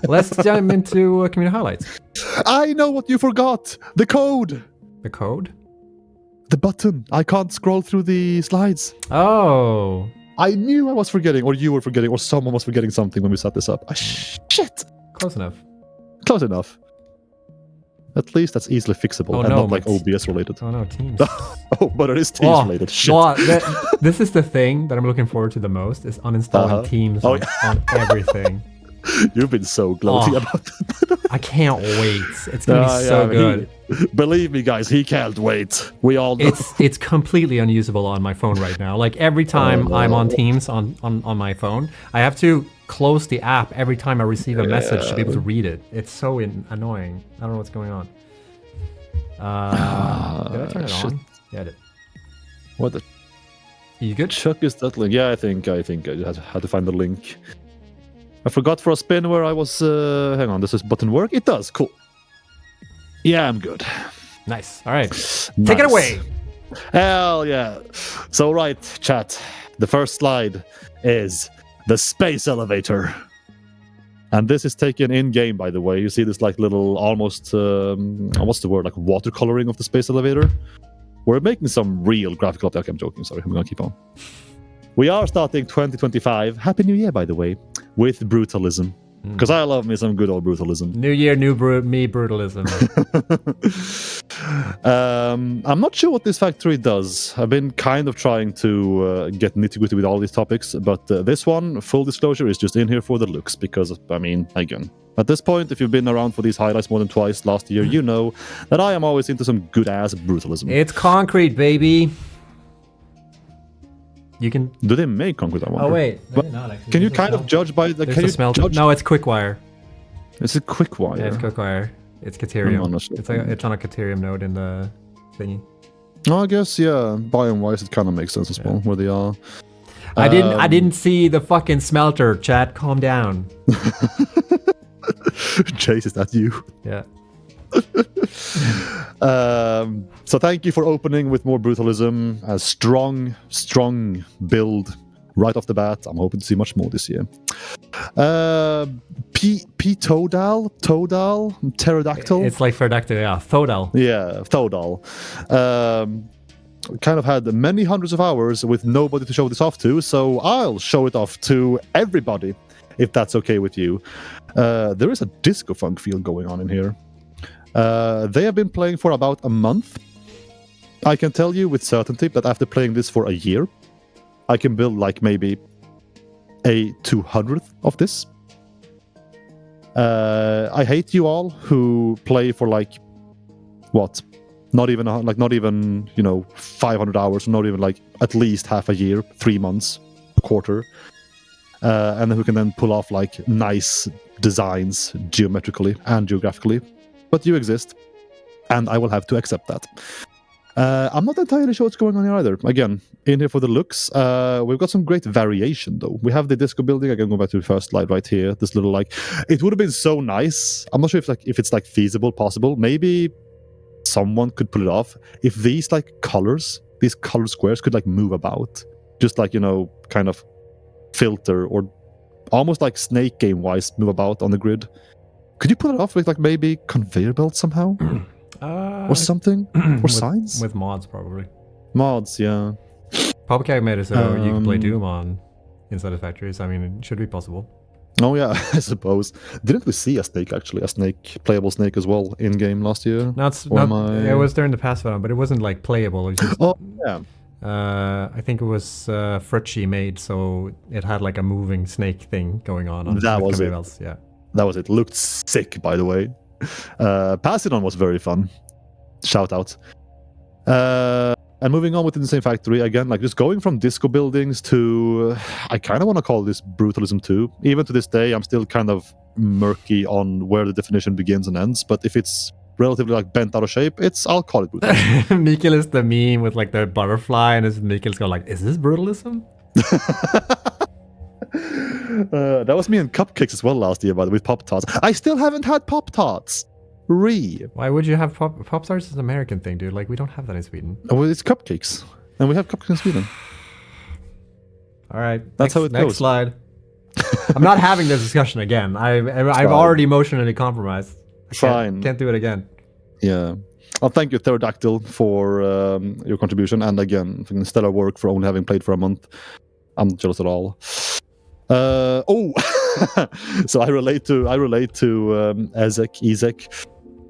Let's jump into community highlights. I know what you forgot. The code. The code? The button. I can't scroll through the slides. Oh. I knew I was forgetting, or you were forgetting, or someone was forgetting something when we set this up. Shit. Close enough. Close enough. At least that's easily fixable and not like OBS related. Oh no, Teams. Oh, but it is Teams related. Shit. Well, this is the thing that I'm looking forward to the most is uninstalling Teams on everything. You've been so gloaty about that. I can't wait. It's gonna be so good. Believe me, guys, he can't wait. We all know. It's completely unusable on my phone right now. Like every time I'm on Teams on my phone, I have to close the app every time I receive a message to be able to read it. It's so annoying. I don't know what's going on. Did I turn it on? Yeah, I did. What the? You good? Chuck is that link? Yeah, I think I had to find the link. I forgot for a spin where I was. Hang on, does this button work? It does. Cool. Yeah, I'm good. Nice. All right. Take it away. Hell yeah. So right, chat. The first slide is the space elevator. And this is taken in-game, by the way. You see this like little almost, what's the word, like watercoloring of the space elevator? We're making some real graphical... Okay, I'm joking, sorry. I'm going to keep on. We are starting 2025. Happy New Year, by the way, with brutalism. Because I love me some good old brutalism. New year, new me brutalism. I'm not sure what this factory does. I've been kind of trying to get nitty-gritty with all these topics, but this one, full disclosure, is just in here for the looks. Because, I mean, again, at this point, if you've been around for these highlights more than twice last year, you know that I am always into some good-ass brutalism. It's concrete, baby. You can. Do they make concrete? I wonder. Oh wait, not actually. Can you kind of judge by the? Can you judge? No, it's quick wire. It's a quick wire. Yeah, it's quick wire. It's Caterium. It's on a Caterium node in the thingy. Oh, I guess Biome-wise, it kind of makes sense as well where they are. I didn't see the fucking smelter. Chat, calm down. Chase, is that you? Yeah. So thank you for opening with more brutalism. A strong build right off the bat. I'm hoping to see much more this year. Ptodahl, pterodactyl. It's like pterodactyl, yeah. Ptodahl. Yeah, Ptodahl. Kind of had many hundreds of hours with nobody to show this off to, so I'll show it off to everybody, if that's okay with you. There is a disco funk feel going on in here. They have been playing for about a month. I can tell you with certainty that after playing this for a year, I can build like maybe a 200th of this. I hate you all who play for like what? Not even 500 hours, not even like at least half a year, 3 months, a quarter, and who can then pull off like nice designs geometrically and geographically. But you exist, and I will have to accept that. I'm not entirely sure what's going on here either. Again, in here for the looks. We've got some great variation, though. We have the disco building. I can go back to the first slide right here. This little, like... It would have been so nice. I'm not sure if it's, like, feasible, possible. Maybe someone could pull it off. If these, like, colors, these color squares could, like, move about. Just, like, kind of filter or almost, like, Snake Game-wise move about on the grid. Could you pull it off with, like, maybe conveyor belts somehow? Or something? Or signs? With mods, probably. Mods, yeah. PubCag made it so you can play Doom on Satisfactory, so I mean, it should be possible. Oh, yeah, I suppose. Didn't we see a snake, actually? A playable snake as well, in-game last year? It was during the past one, but it wasn't, like, playable. It was just, yeah. I think it was Fritchie made, so it had, like, a moving snake thing going on that was it. Else. Yeah. That was it. Looked sick, by the way. Passing on was very fun. Shout out. And moving on within the same factory, again, like just going from disco buildings to... I kind of want to call this brutalism too. Even to this day, I'm still kind of murky on where the definition begins and ends. But if it's relatively like bent out of shape, I'll call it brutalism. Mikkel is the meme with like the butterfly, and Mikkel's going like, is this brutalism? That was me and Cupcakes as well last year, by the way, with Pop-Tarts. I still haven't had Pop-Tarts. Why would you have Pop-Tarts? Is an American thing, dude. Like, we don't have that in Sweden. Oh, well, it's Cupcakes. And we have Cupcakes in Sweden. All right. That's how it goes. Next slide. I'm not having this discussion again. I've already emotionally compromised. Can't do it again. Yeah. Well, thank you, Pterodactyl, for your contribution, and again, stellar work for only having played for a month. I'm not jealous at all. So I relate to Ezekh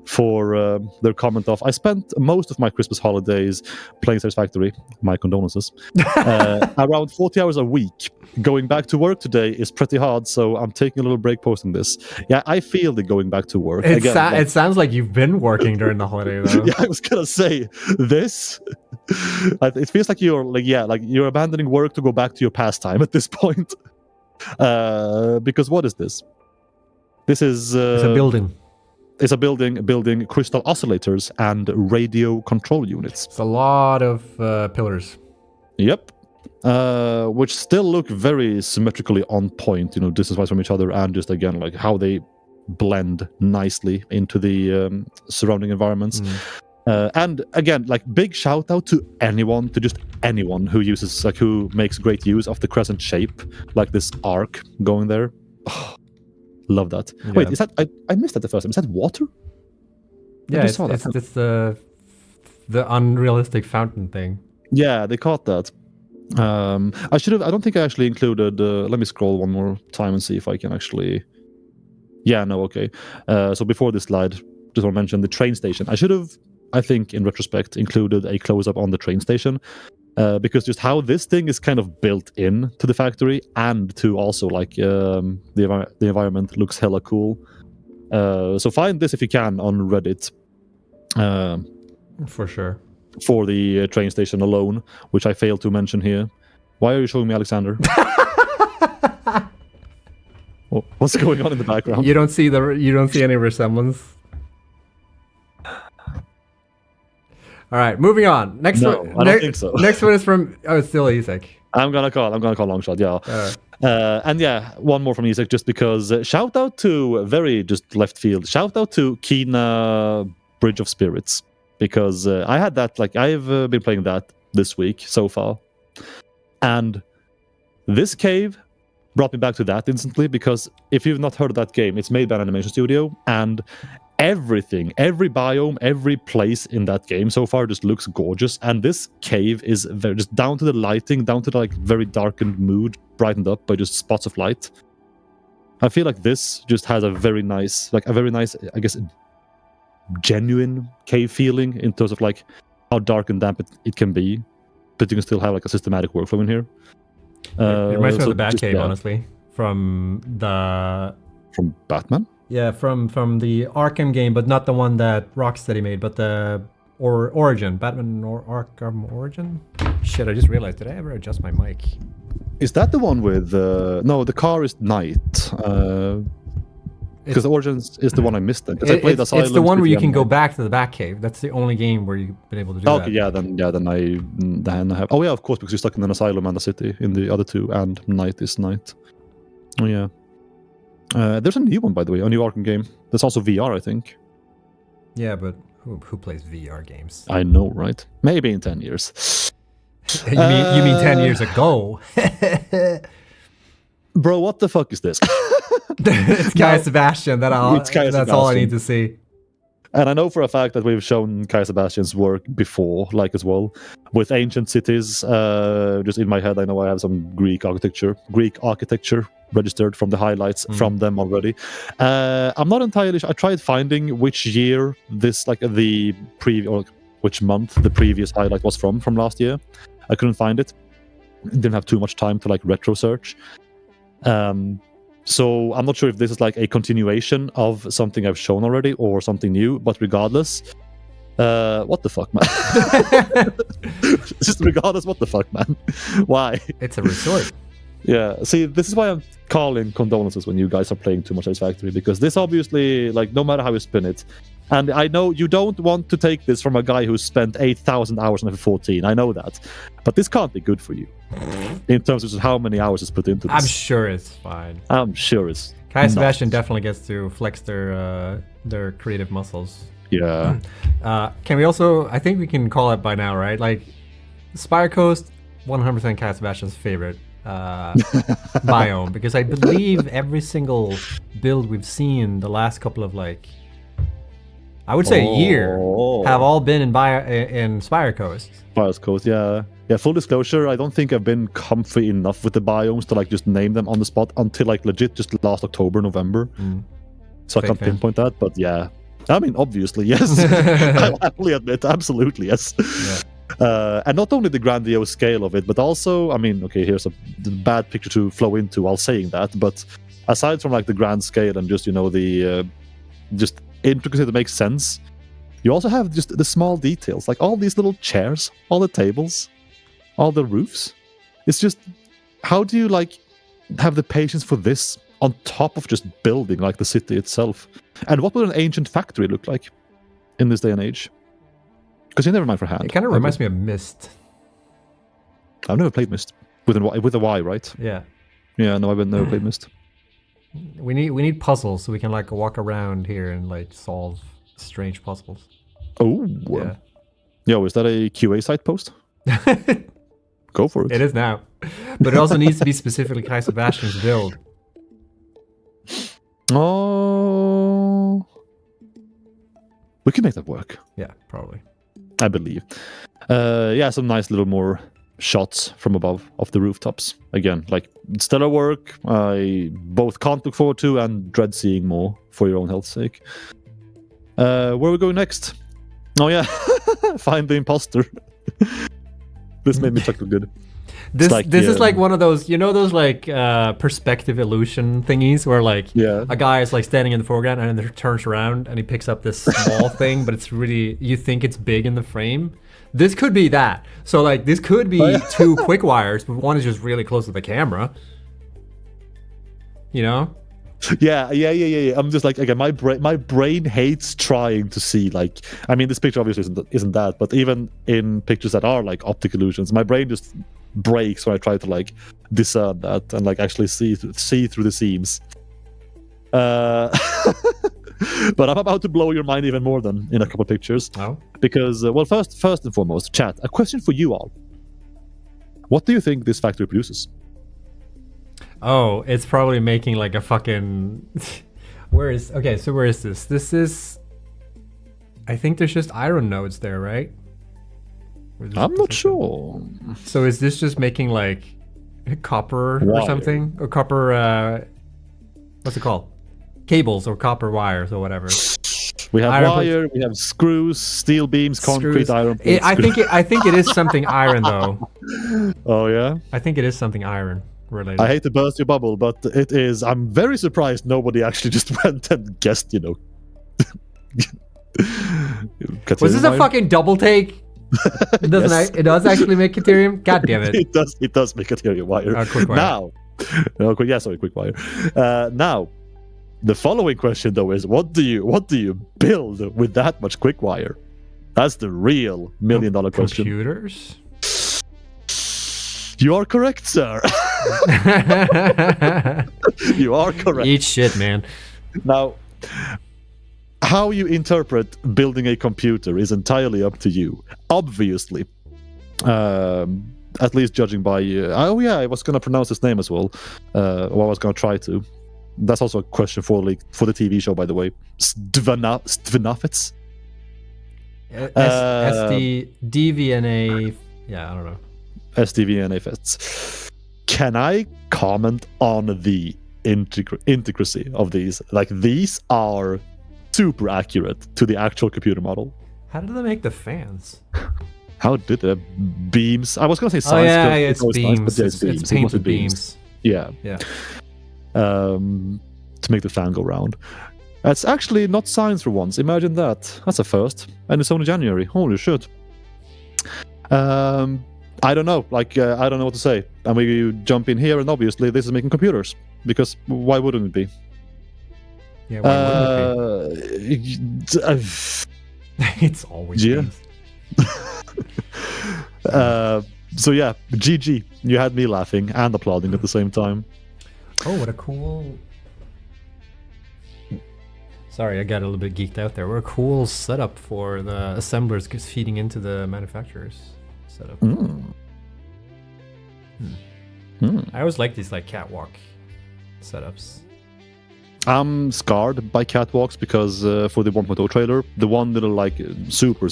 for their comment of, I spent most of my Christmas holidays playing Satisfactory, my condolences, around 40 hours a week. Going back to work today is pretty hard, so I'm taking a little break posting this. Yeah, I feel the going back to work. It sounds like you've been working during the holiday, though. Yeah, I was gonna say this. It feels like you're abandoning work to go back to your pastime at this point. Because what is this? This is it's a building. It's a building crystal oscillators and radio control units. It's a lot of pillars. Yep. Which still look very symmetrically on point, distance-wise from each other, and just again like how they blend nicely into the surrounding environments. And again, like big shout out to anyone who uses, like, who makes great use of the crescent shape, like this arc going there. Oh, love that. Yeah. Wait, is that I missed that the first time? Is that water? Yeah, it's the unrealistic fountain thing. Yeah, they caught that. I don't think I actually included. Let me scroll one more time and see if I can actually. Yeah, no, okay. So before this slide, just want to mention the train station. I should have, I think, in retrospect, included a close-up on the train station, because just how this thing is kind of built in to the factory, and to also like the environment looks hella cool. So find this if you can on Reddit. For sure. For the train station alone, which I failed to mention here. Why are you showing me Alexander? What's going on in the background? You don't see any resemblance. All right, moving on. Next one. I don't think so. Next one is from it's still Ezekh. I'm gonna call Longshot. Yeah. And yeah, one more from Ezekh, just because. Shout out to very just left field. Shout out to Kina Bridge of Spirits. Because I had that, like, I've been playing that this week so far. And this cave brought me back to that instantly, because if you've not heard of that game, it's made by an animation studio, and everything, every biome, every place in that game so far just looks gorgeous. And this cave is very, just down to the lighting, down to the like very darkened mood, brightened up by just spots of light. I feel like this just has a very nice, I guess, genuine cave feeling in terms of like how dark and damp it can be, but you can still have like a systematic workflow in here. It reminds me of the Batcave, honestly, from Batman. Yeah, from the Arkham game, but not the one that Rocksteady made, but the Origin, Batman or Arkham Origin. Shit, I just realized. Did I ever adjust my mic? Is that the one with no? The car is night. Because Origins is the one I missed. Then I played Asylum. It's the one where you can go back to the Batcave. That's the only game where you've been able to do that. Okay, then I have. Oh yeah, of course, because you're stuck in an asylum and a city in the other two, and night is night. Oh yeah. There's a new one, by the way, a new Arkham game. That's also VR, I think. Yeah, but who plays VR games? I know, right? Maybe in 10 years. You mean 10 years ago? Bro, what the fuck is this? It's KaiaSebastian. That's all I need to see. And I know for a fact that we've shown KaiaSebastian's work before, like as well, with ancient cities. Just in my head, I know I have some Greek architecture registered from the highlights from them already. I'm not entirely sure. I tried finding which year this, like which month the previous highlight was from last year. I couldn't find it. Didn't have too much time to like retro search. So I'm not sure if this is like a continuation of something I've shown already or something new, but regardless, what the fuck, man? Just regardless, what the fuck, man? Why? It's a resort. Yeah, see, this is why I'm calling condolences when you guys are playing too much Satisfactory, because this obviously, like, no matter how you spin it, and I know you don't want to take this from a guy who spent 8,000 hours on F14, I know that, but this can't be good for you, in terms of just how many hours is put into this. I'm sure it's fine. I'm sure it's KaiaSebastian definitely gets to flex their creative muscles. Yeah. Can we also, I think we can call it by now, right? Like, Spire Coast, 100% KaiaSebastian's favorite. biome, because I believe every single build we've seen the last couple of like, I would say a year, have all been in Spire Coast. Spire Coast, yeah. Yeah, full disclosure, I don't think I've been comfy enough with the biomes to like just name them on the spot until like legit just last October, November. So I can't pinpoint that, but yeah. I mean, obviously, yes. I'll happily admit, absolutely, yes. Yeah. And not only the grandiose scale of it, but also, I mean, okay, here's a bad picture to flow into while saying that, but aside from like the grand scale and just, you know, the just intricacy that makes sense, you also have just the small details, like all these little chairs, all the tables, all the roofs. It's just, how do you like have the patience for this on top of just building like the city itself? And what would an ancient factory look like in this day and age? Because you never mind for hand. It kind of reminds me of Myst. I've never played Myst with a Y, right? Yeah. Yeah, no, I've never played Myst. We need puzzles so we can like walk around here and like solve strange puzzles. Oh. Yeah. Yo, is that a QA site post? Go for it. It is now. But it also needs to be specifically KaiaSebastian's build. Oh, we can make that work. Yeah, probably. I believe. Yeah, some nice little more shots from above of the rooftops. Again, like stellar work. I both can't look forward to and dread seeing more for your own health's sake. Where are we going next? Oh yeah, find the imposter. This made me chuckle good. This is like one of those, you know, those like perspective illusion thingies where like a guy is like standing in the foreground and then he turns around and he picks up this small thing, but it's really, you think it's big in the frame. This could be that. So like this could be two quick wires, but one is just really close to the camera. You know? Yeah. I'm just like, again, my brain hates trying to see, like, I mean, this picture obviously isn't that, but even in pictures that are like optic illusions, my brain just breaks when I try to like discern that and like actually see through the seams. But I'm about to blow your mind even more than in a couple of pictures. Oh. Because well, first and foremost, chat, a question for you all. What do you think this factory produces? Oh, it's probably making like a fucking where is this? This is, I think there's just iron nodes there, right? I'm not sure. So is this just making like copper or something? Or copper, what's it called? Cables or copper wires or whatever. We have wire, we have screws, steel beams, concrete, iron plates. I think it is something iron though. Oh yeah? I think it is something iron related. I hate to burst your bubble, but it is. I'm very surprised nobody actually just went and guessed, you know. Was this a fucking double take? It doesn't. It does actually make Caterium. God damn it! It does make Caterium wire. Quick wire. Now, quick wire. Now, the following question though is, what do you build with that much quick wire? That's the real $1 million question. Computers. You are correct, sir. You are correct. Eat shit, man. Now, how you interpret building a computer is entirely up to you. Obviously, at least judging by oh yeah, I was gonna pronounce his name as well. Or I was gonna try to. That's also a question for the TV show, by the way. sdvnafets. sdvna. Yeah, I don't know. sdvnafets. Can I comment on the intricacy of these? Like, these are super accurate to the actual computer model. How did they make the fans? How did the beams? I was gonna say science. Oh yeah, it's beams. Nice, but it's beams. It's painted beams. Yeah. To make the fan go round. That's actually not science for once. Imagine that. That's a first, and it's only January. Holy shit. I don't know. Like, I don't know what to say. And we jump in here, and obviously this is making computers, because why wouldn't it be? Yeah, why wouldn't it be? It's always beams. So yeah, GG. You had me laughing and applauding at the same time. Oh, what a cool... Sorry, I got a little bit geeked out there. What a cool setup for the assemblers feeding into the manufacturers setup. I always like these like catwalk setups. I'm scarred by catwalks because for the 1.0 trailer, the one little like super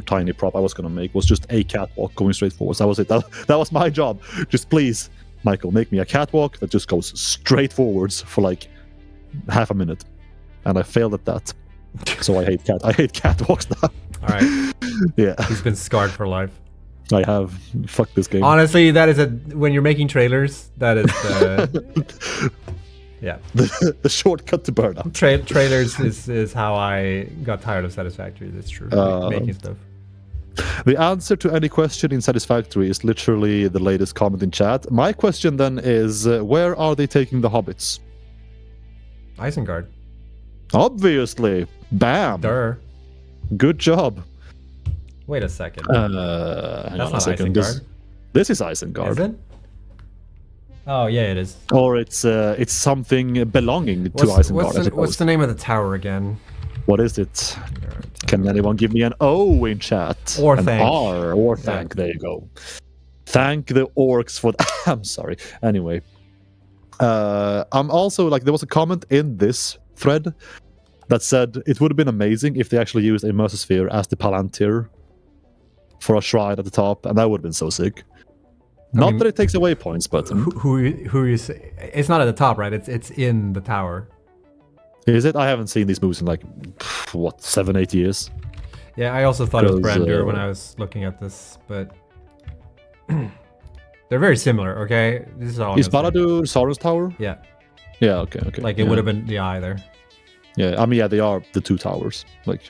tiny prop I was gonna make was just a catwalk going straight forwards. That was it. That was my job. Just please, Michael, make me a catwalk that just goes straight forwards for like half a minute, and I failed at that. So I hate catwalks now. All right. Yeah, He's been scarred for life. I have. Fuck this game. Honestly, that is when you're making trailers, that is the yeah. The shortcut to burnout. Trailers is how I got tired of Satisfactory. That's true. Making stuff. The answer to any question in Satisfactory is literally the latest comment in chat. My question then is, where are they taking the hobbits? Isengard. Obviously. Bam. Durr. Good job. Wait a second. Hang That's on not a second. Isengard. This is Isengard. Is it? Oh yeah, it is. Or it's something belonging to Isengard. What's the name of the tower again? What is it? Can anyone give me an O in chat? Or an thank. R or thank. Yeah. There you go. Thank the orcs for that. I'm sorry. Anyway. I'm also like, there was a comment in this thread that said it would have been amazing if they actually used a Mercersphere as the Palantir for a shrine at the top, and that would have been so sick. Not that it takes away points, but who is? It's not at the top, right? It's in the tower. Is it? I haven't seen these moves in like what 7-8 years. Yeah, I also thought it was Brandur when I was looking at this, but they're very similar. Okay, this is all. Is Baladur Sauron's tower? Yeah. Yeah. Okay. Like it would have been the eye there. Yeah, I mean, yeah, they are the two towers, like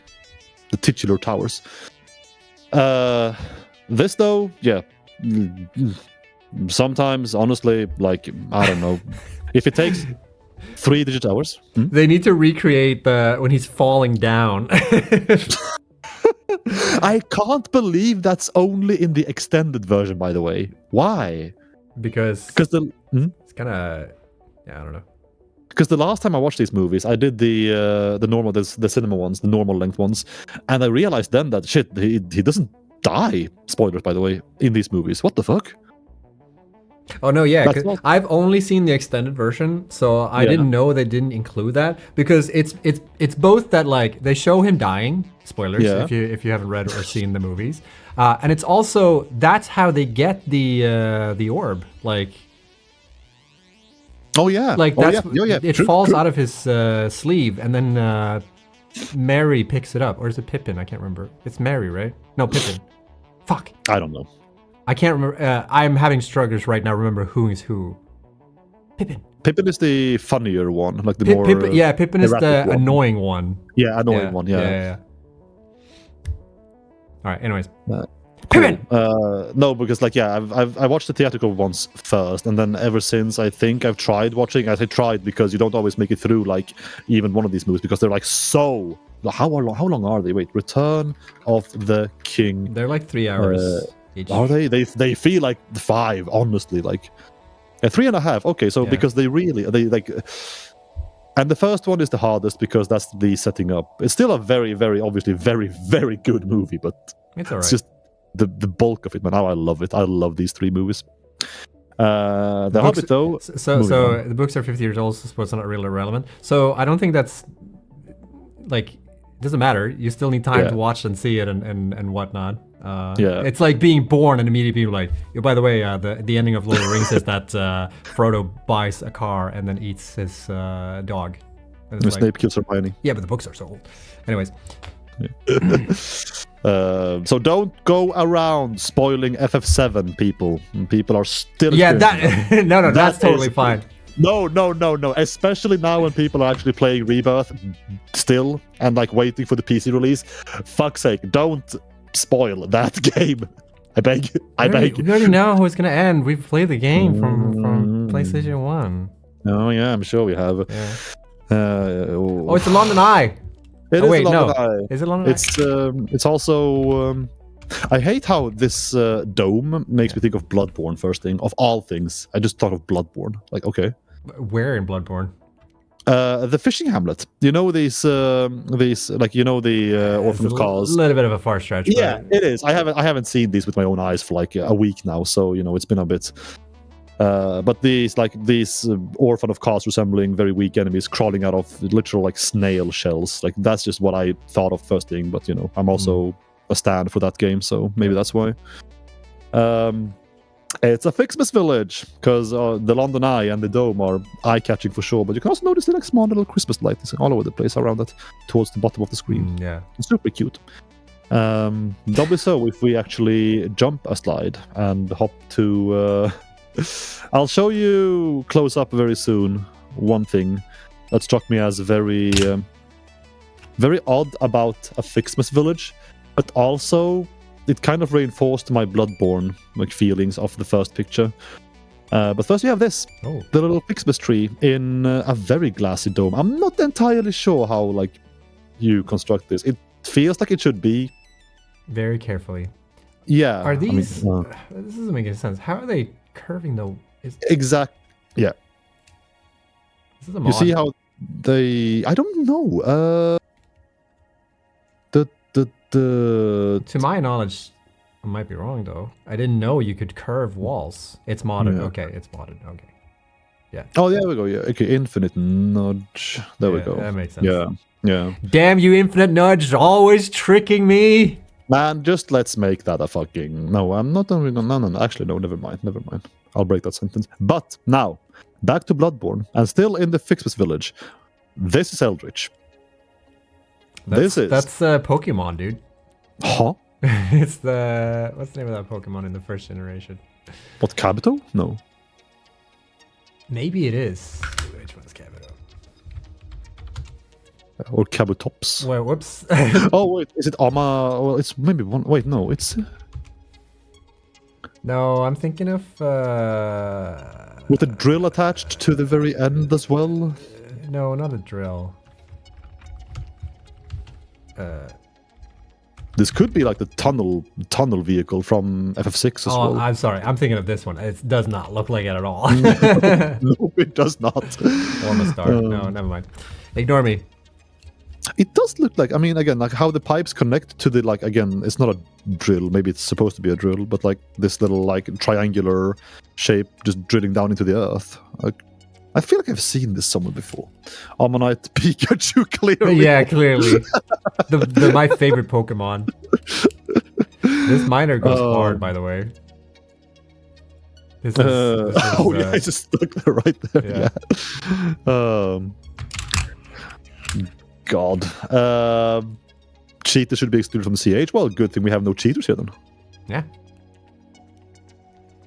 the titular towers. This though, yeah. Sometimes, honestly, like I don't know, if it takes 3-digit hours. They need to recreate when he's falling down. I can't believe that's only in the extended version, by the way. Why? Because it's kind of, yeah, I don't know. Because the last time I watched these movies, I did the normal, the cinema ones, the normal length ones, and I realized then that shit, he doesn't die. Spoilers, by the way, in these movies. What the fuck? Oh no, yeah, 'cause I've only seen the extended version, so I didn't know they didn't include that, because it's both that like they show him dying, spoilers if you haven't read or seen the movies, and it's also that's how they get the orb, like. Oh yeah, like that's it true, falls true. out of his sleeve, and then Mary picks it up, or is it Pippin? I can't remember. It's Mary, right? No, Pippin. Fuck. I don't know. I can't remember. I'm having struggles right now. Remember who is who? Pippin. Pippin is the funnier one, like the more. Pippin is the one. annoying one. Yeah, annoying one. Yeah. All right. Anyways. Pippin. No, because like I watched the theatrical ones first, and then ever since I think I've tried watching. I say tried because you don't always make it through like even one of these movies because they're like so. How long are they? Wait, Return of the King. They're like 3 hours. Each. Are they? They feel like 5, honestly. Like 3.5. Okay, so because they like, and the first one is the hardest because that's the setting up. It's still a very, very obviously very, very good movie, but it's alright. It's just the bulk of it, man. How I love it. I love these 3 movies. The Hobbit, though. So the books are 50 years old, so it's not really relevant. So I don't think that's like it doesn't matter. You still need time to watch and see it and whatnot. It's like being born and immediately like, by the way, the ending of Lord of the Rings is that Frodo buys a car and then eats his dog. And Snape kills Hermione. Yeah, but the books are so old. Anyways. So don't go around spoiling FF7, people. People are still. Yeah, that's totally fine. No. Especially now when people are actually playing Rebirth still and like waiting for the PC release. Fuck's sake, don't spoil that game. I beg. We already know how it's gonna end. We've played the game from PlayStation 1. Oh yeah, I'm sure we have. Yeah. It's a London Eye. It is a London Eye. Is it London Eye? It's also. I hate how this dome makes me think of Bloodborne. First thing of all things, I just thought of Bloodborne. Like, okay. Where in Bloodborne? The fishing hamlet. You know these like the Orphan of Cause. A little bit of a far stretch. Yeah, it is. I haven't seen these with my own eyes for like a week now, so it's been a bit. But these orphan of chaos resembling very weak enemies crawling out of literal like snail shells. Like that's just what I thought of first thing. But I'm also a stand for that game, so maybe that's why. It's a Fixmas village because the London Eye and the Dome are eye-catching for sure. But you can also notice the like small little Christmas lights all over the place around that, towards the bottom of the screen. Yeah, it's super cute. Doubly so if we actually jump a slide and hop to. I'll show you close up very soon. One thing that struck me as very, very odd about a Fixmas village, but also. It kind of reinforced my Bloodborne like feelings of the first picture. But first we have this. Oh. The little Pixmas tree in a very glassy dome. I'm not entirely sure how like you construct this. It feels like it should be. Very carefully. Yeah. Are these... this doesn't make any sense. How are they curving though? Exact. Yeah. This is a mod. You see how they... I don't know. To my knowledge, I might be wrong though. I didn't know you could curve walls. It's modded. Yeah. Okay, it's modded. Okay. Yeah. Oh, there we go. Yeah. Okay, infinite nudge. There we go. That makes sense. Yeah. Yeah. Damn you, infinite nudge, always tricking me. Man, just let's make that a fucking... No, I'm not... No. Actually, no, never mind. I'll break that sentence. But now, back to Bloodborne, and still in the Fixmas village. This is Eldritch. That's Pokemon, dude. Huh? It's the... What's the name of that Pokemon in the first generation? What, Kabuto? No. Maybe it is. Which one's Kabuto? Or Kabutops. Wait, whoops. Oh, wait. Is it Ama? Well, it's maybe one... Wait, no. It's... No, I'm thinking of... With a drill attached to the very end as well? No, not a drill. This could be like the tunnel vehicle from FF6 as well. I'm sorry. I'm thinking of this one. It does not look like it at all. No, it does not. Form a star. No, never mind. Ignore me. It does look like, I mean, again, like how the pipes connect to the, like, again, it's not a drill. Maybe it's supposed to be a drill, but like this little, like, triangular shape just drilling down into the earth. Like, I feel like I've seen this somewhere before. Ammonite Pikachu, clearly. Yeah, clearly. My favorite Pokemon. This miner goes hard, by the way. This is, yeah, I just stuck there right there. Yeah. God. Cheaters should be excluded from the CH. Well, good thing we have no cheaters here then. Yeah.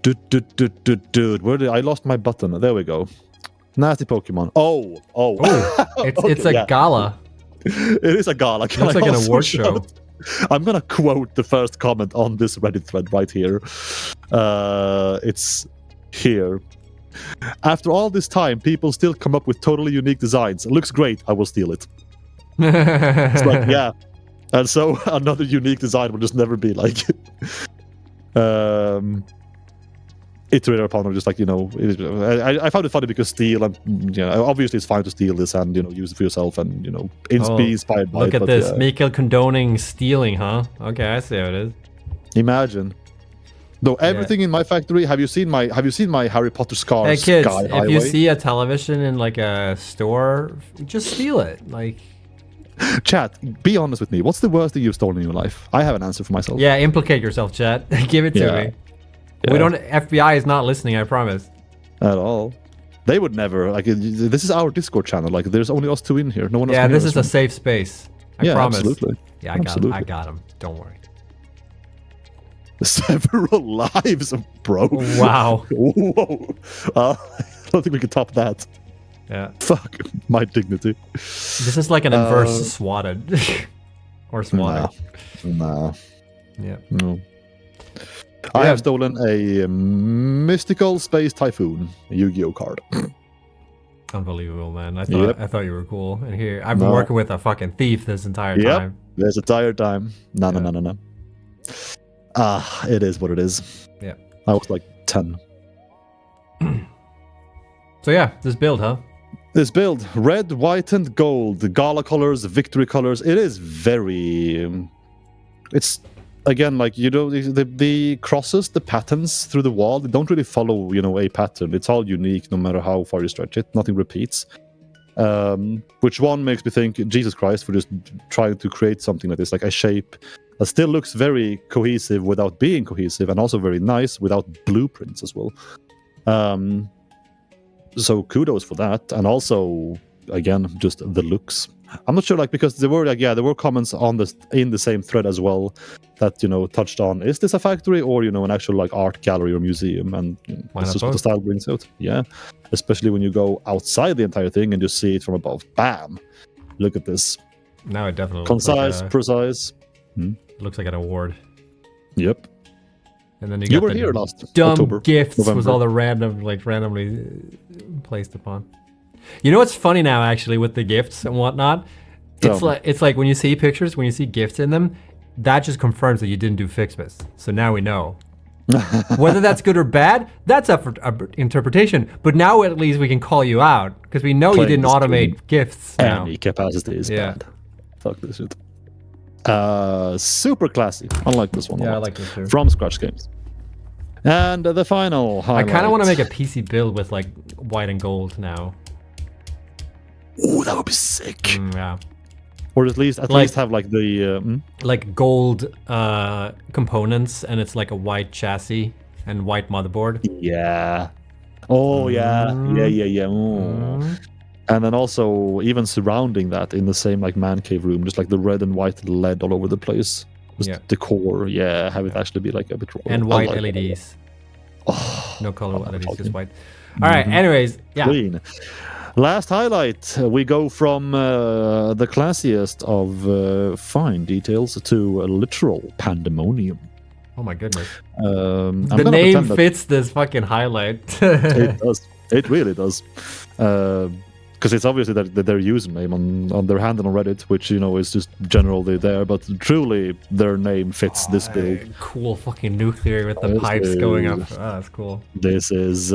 Dude, where did I lost my button? There we go. Nasty Pokemon. Oh. It's a gala. It is a gala. It's like an award show. I'm gonna quote the first comment on this Reddit thread right here. It's here. After all this time, people still come up with totally unique designs. It looks great. I will steal it. It's like, yeah. And so another unique design will just never be like iterated upon, or just like, I found it funny because steal, and obviously it's fine to steal this and use it for yourself and be inspired by it. Look at this, Mikkel condoning stealing, huh? Okay, I see how it is. Imagine. Though everything in my factory, have you seen my Harry Potter scars? Hey kids, Sky if Highway? you see a television in like a store, just steal it. Like, chat, be honest with me. What's the worst thing you've stolen in your life? I have an answer for myself. yeah, implicate yourself, chat. Give it to me. Yeah. We don't. FBI is not listening. I promise. At all. They would never. Like, this is our Discord channel. Like, there's only us two in here. No one else. Yeah, can hear this is us. a safe space. I promise. Absolutely. Yeah, I got him. Don't worry. Several lives, bro. Wow. Whoa. I don't think we can top that. Yeah. Fuck my dignity. This is like an inverse swatted. Or swatted. Nah. Yeah. No. I have stolen a mystical space typhoon Yu-Gi-Oh card. Unbelievable, man. I thought you were cool. And here I've been working with a fucking thief this entire time. This entire time. No. It is what it is. Yeah. I was like 10. So yeah, this build, huh? This build, red, white, and gold, gala colors, victory colors. It is very... it's again, like, you know, the crosses, the patterns through the wall, they don't really follow, you know, a pattern. It's all unique no matter how far you stretch it. Nothing repeats. Which one makes me think, Jesus Christ, for just trying to create something like this, like a shape that still looks very cohesive without being cohesive, and also very nice without blueprints as well. So kudos for that. And also, again, just the looks. I'm not sure, like, because there were comments on this in the same thread as well that, you know, touched on, is this a factory or, you know, an actual like art gallery or museum? And this is what the style brings out. Yeah, especially when you go outside the entire thing and just see it from above. Bam! Look at this. Now it definitely concise, precise. It looks like an award. Yep. And then you were here last dumb October, gifts November. was all the randomly placed upon. You know what's funny now, actually, with the gifts and whatnot? It's like when you see pictures, when you see gifts in them, that just confirms that you didn't do Fixmas. So now we know. Whether that's good or bad, that's up for interpretation. But now at least we can call you out because we know you didn't automate gifts now. Any capacity is bad. Fuck this shit. Super classy. I like this one a lot. I like this too. From scratch games. And the final highlight. I kind of want to make a PC build with like white and gold now. Ooh, that would be sick. Yeah. Or at least have like the like gold components, and it's like a white chassis and white motherboard. Yeah. Oh yeah. Yeah. And then also even surrounding that in the same like man cave room, just like the red and white LED all over the place. Just decor. Yeah, have it actually be like a bit. And white LEDs. No color LEDs, just white. All right. Anyways, Clean. Last highlight, we go from the classiest of fine details to a literal pandemonium. Oh my goodness. The name fits this fucking highlight. It does. It really does. Because it's obviously their username on their handle on Reddit, which, you know, is just generally there, but truly their name fits this build. Cool fucking nuclear with the pipes going up. That's cool. This is...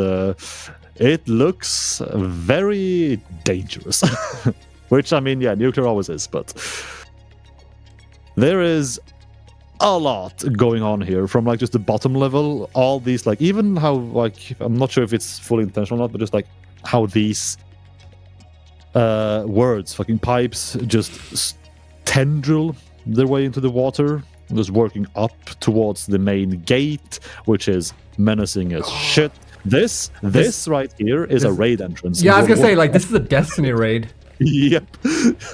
it looks very dangerous. Which, I mean, yeah, nuclear always is, but there is a lot going on here from like just the bottom level, all these like, even how like, I'm not sure if it's fully intentional or not, but just like how these words, fucking pipes, just tendril their way into the water, just working up towards the main gate, which is menacing as shit. This right here is a raid entrance. Yeah, I was gonna say, like, this is a Destiny raid. Yep.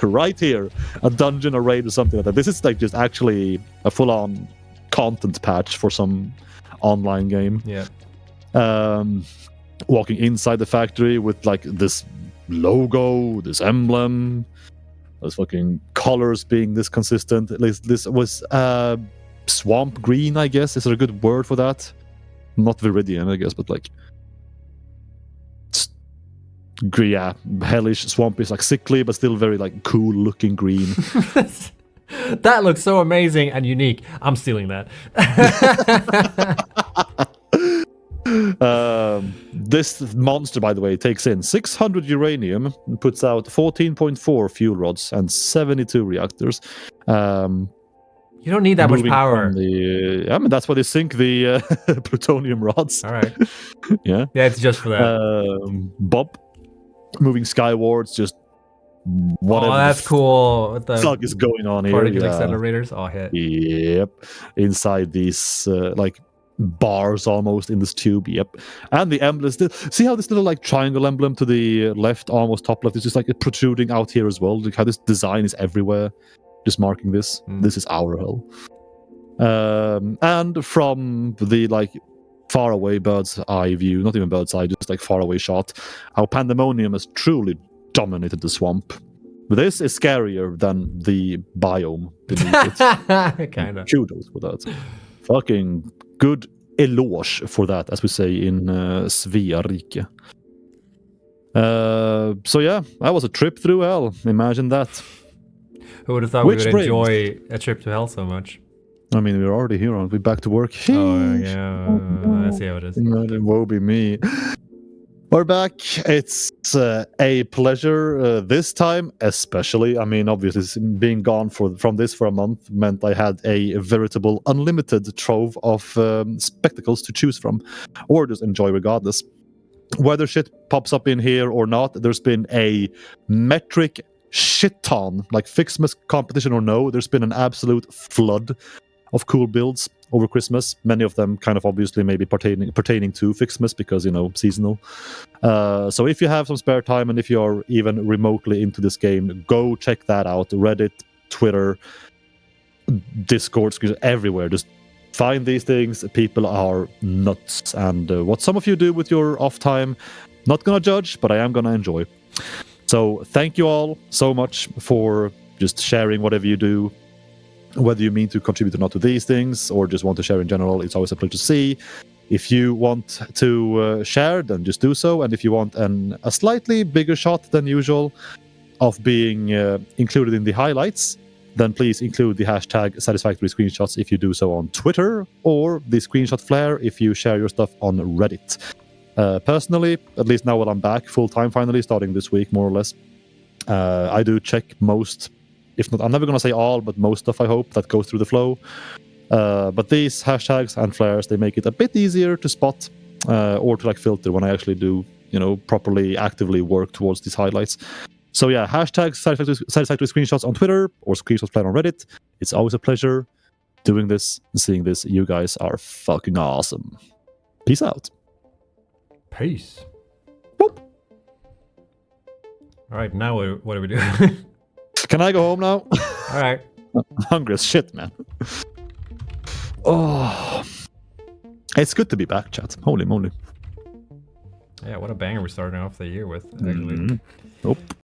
Right here. A dungeon, a raid, or something like that. This is like just actually a full-on content patch for some online game. Yeah. Walking inside the factory with like this logo, this emblem, those fucking colors being this consistent. At least this was swamp green, I guess. Is there a good word for that? Not Viridian, I guess, but like, yeah, hellish, swampy, like sickly, but still very like cool looking green. That looks so amazing and unique. I'm stealing that. This monster, by the way, takes in 600 uranium and puts out 14.4 fuel rods and 72 reactors. You don't need that much power. I mean, that's why they sink the plutonium rods. All right. Yeah. Yeah, it's just for that. Bob, moving skywards, just whatever. Oh, that's cool. What the fuck is going on here? Particle accelerators. Oh, hit. Yep. Inside these like bars almost in this tube. Yep. And the emblem. See how this little like triangle emblem to the left, almost top left, is just like protruding out here as well. Like how this design is everywhere. Just marking this. This is our hell. And from the like far away bird's eye view, not even bird's eye, just like far away shot, how Pandemonium has truly dominated the swamp. But this is scarier than the biome beneath it. Kinda. Kudos for that. Fucking good eloge for that, as we say in Svea Rike. So yeah, that was a trip through hell. Imagine that. Who would have thought we would enjoy a trip to hell so much? I mean, we're already here, aren't we? Back to work. Oh, yeah. I see how it is. Woe be me. We're back. It's a pleasure this time, especially. I mean, obviously, being gone from this for a month meant I had a veritable unlimited trove of spectacles to choose from, or just enjoy regardless. Whether shit pops up in here or not, there's been a metric shit ton, like Fixmas competition or no, there's been an absolute flood of cool builds over Christmas. Many of them kind of obviously maybe pertaining to Fixmas because, seasonal. So if you have some spare time and if you're even remotely into this game, go check that out. Reddit, Twitter, Discord, everywhere. Just find these things. People are nuts. And what some of you do with your off time, not gonna judge, but I am gonna enjoy. So thank you all so much for just sharing whatever you do. Whether you mean to contribute or not to these things, or just want to share in general, it's always a pleasure to see. If you want to share, then just do so. And if you want a slightly bigger shot than usual of being included in the highlights, then please include the hashtag Satisfactory screenshots if you do so on Twitter, or the screenshot flare if you share your stuff on Reddit. Personally, at least now that I'm back full-time finally, starting this week more or less, I do check most, if not, I'm never going to say all, but most stuff, I hope, that goes through the flow. But these hashtags and flares, they make it a bit easier to spot or to filter when I actually do, properly, actively work towards these highlights. So yeah, hashtag Satisfactory screenshots on Twitter or screenshots flare on Reddit. It's always a pleasure doing this and seeing this. You guys are fucking awesome. Peace out. Peace. Boop. All right, now what do we do? Can I go home now? All right. I'm hungry as shit, man. Oh, it's good to be back, chat. Holy moly. Yeah, what a banger we're starting off the year with, actually. Nope.